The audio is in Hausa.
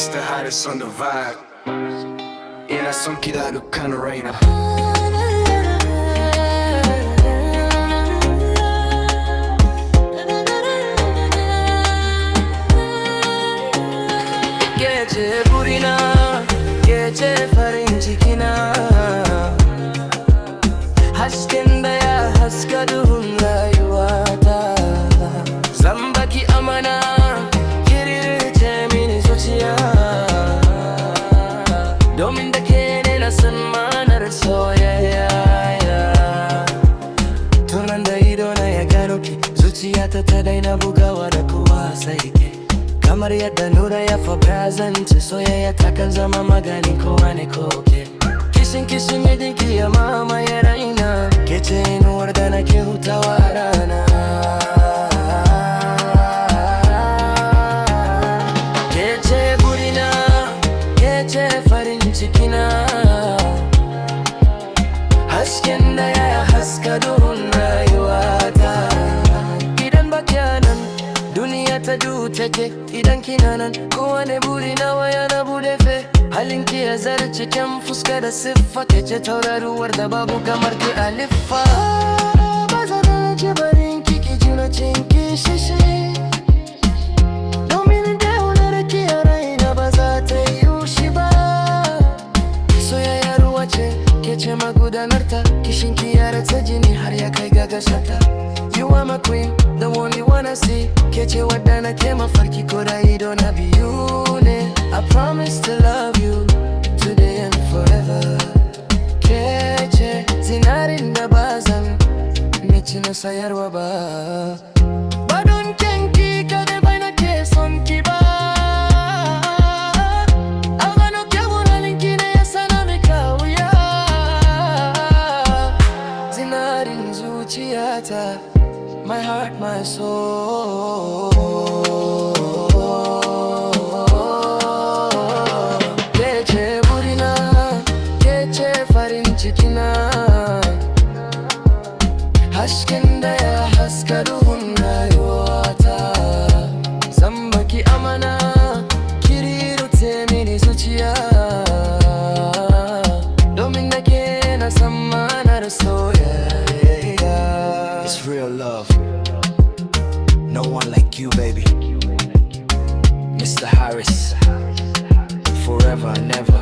Mr. Hottest on the vibe. Ina son kiɗa dukkan raina. Gece burina, gece farin cikina, hasken da ya haska duhun rayuwata. Zan baki amana, kirirce mini zuciya, domin da ke ne na san ma'anar soyayya. Tunan da ido na ya gano ki, zuciyata ta daina bugawa da kowa sai ke. Kamar yadda nura ya fa brazanci, soyayya ta kan zama maganin kowa ne koke. Kishin midinki ya mamaye raina, ke ce inuwar da nake hutawa a rana. Ke ce burina, ke ce farin cikina, hasken da ya haska duhun rayuwata. Idan ba nan duniya ta duhu take, idan kina nan kowane buri nawa yana bude fe. Halinki ya zarce kyan fuska da siffa, ke ce tauraruwar da babu kamar ki a liffa. Ba za na ji barin ki ji na cinki shishi, domin da wunar ki a raina ba za ta yi shi ba. Soyayya ruwa ce, ke ce magudanarta, kishin ki ya ratsa jini har ya kai ga gashata. You are my queen, the one you wanna see. Ke ce wadda nake mafarki ko da ido na biyu ne. I promise to love you today and forever. Ke ce zinarin da ba zan mici na sayarwa ba. Ba don kyanki kadai bai nake son ki ba. A gano kyawun halinki ne ya sana mika wuya. Zinarin zuciyata, my heart, my soul. Gece burina, gece farin cikina, hasken da ya haska duhun rayuwata. Zan baki amana, kirirute mini zuciya, domin da ke na san ma'anar soyayya. It's real love. No one like you, baby. Mr. Harris, forever and ever.